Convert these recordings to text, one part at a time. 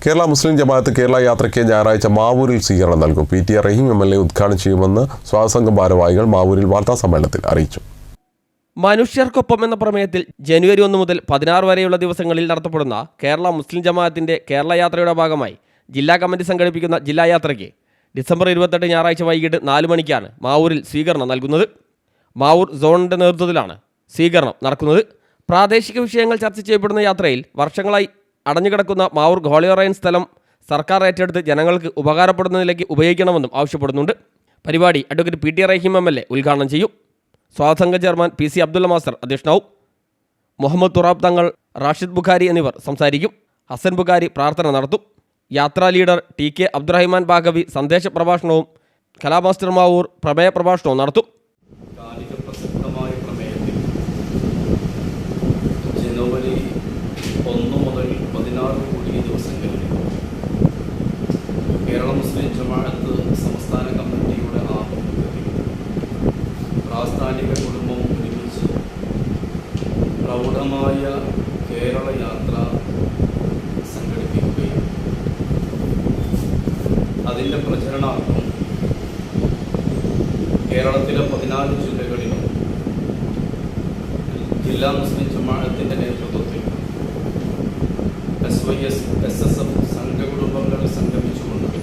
കേരള മുസ്ലിം ജമാഅത്ത് കേരള യാത്രയ്ക്ക് ഞായറാഴ്ച മാവൂരിൽ സ്വീകരണം നൽകും. PT റഹീം MLA ഉദ്ഘാടനം ചെയ്യുമെന്ന് സ്വാഗതസംഘം ഭാരവാഹികൾ മാവൂരിൽ വാർത്താസമ്മേളനത്തിൽ അറിയിച്ചു. മനുഷ്യർക്കൊപ്പം എന്ന പ്രമേയത്തിൽ ജനുവരി 1 മുതൽ 16 വരെയുള്ള ദിവസങ്ങളിൽ നടത്തപ്പെടുന്ന കേരള മുസ്ലിം ജമാഅത്തിന്റെ കേരള യാത്രയുടെ ഭാഗമായി ജില്ലാ കമ്മിറ്റി സംഘടിപ്പിക്കുന്ന ജില്ലാ യാത്രയ്ക്ക് ഡിസംബർ 28 ഞായറാഴ്ച വൈകിട്ട് 4 മണിക്കാണ് മാവൂരിൽ സ്വീകരണം നൽകുന്നത്. മാവൂർ സോണിന്റെ നേതൃത്വത്തിലാണ് സ്വീകരണം നടക്കുന്നത്. പ്രാദേശിക വിഷയങ്ങൾ ചർച്ച ചെയ്യപ്പെടുന്ന യാത്രയിൽ വർഷങ്ങളായി അടഞ്ഞുകിടക്കുന്ന മാവൂർ ഹോളിയോറൈൻ സ്ഥലം സർക്കാർ ഏറ്റെടുത്ത് ജനങ്ങൾക്ക് ഉപകാരപ്പെടുന്നതിലേക്ക് ഉപയോഗിക്കണമെന്നും ആവശ്യപ്പെടുന്നുണ്ട്. പരിപാടി അഡ്വക്കേറ്റ് PT റഹീം MLA ഉദ്ഘാടനം ചെയ്യും. സ്വാഗതസംഘ ചെയർമാൻ PC അബ്ദുള്ള മാസ്റ്റർ അധ്യക്ഷനാവും. മുഹമ്മദ് തുറാബ് തങ്ങൾ, റാഷിദ് ബുഖാരി എന്നിവർ സംസാരിക്കും. ഹസൻ ബുഖാരി പ്രാർത്ഥന നടത്തും. യാത്രാ ലീഡർ TK അബ്ദുറഹിമാൻ ബാഗവി സന്ദേശ പ്രഭാഷണവും കലാമാസ്റ്റർ മാവൂർ പ്രമേയ പ്രഭാഷണവും നടത്തും. ജനുവരി 1 മുതൽ 16 കൂടിയ ദിവസങ്ങളിൽ കേരള മുസ്ലിം ജമാഅത്ത് സംസ്ഥാന കമ്മിറ്റിയുടെ ആഭിമുഖ്യത്തിൽ പ്രാസ്ഥാനിക കുടുംബം ഒരുമിച്ച് പ്രൗഢമായ കേരള യാത്ര സംഘടിപ്പിക്കുകയും അതിൻ്റെ പ്രചരണാർത്ഥം കേരളത്തിലെ 14 ജില്ലകളിലും ജില്ലാ മുസ്ലിം ജമാഅത്തിൻ്റെ നേതൃത്വത്തിൽ SYS SSF സംഘകുടുംബങ്ങൾ സംഗമിച്ചുകൊണ്ട്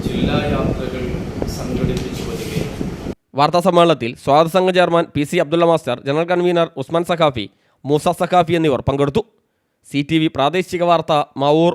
ജില്ലാ യാത്രകൾ സംഘടിപ്പിച്ചു വരികയാണ്. വാർത്താസമ്മേളനത്തിൽ സ്വാഗതസംഘ chairman PC Abdullah master, general convener Usman Saqafi, Musa Saqafi എന്നിവർ പങ്കെടുത്തു. CTV പ്രാദേശിക വാർത്ത മാവൂർ.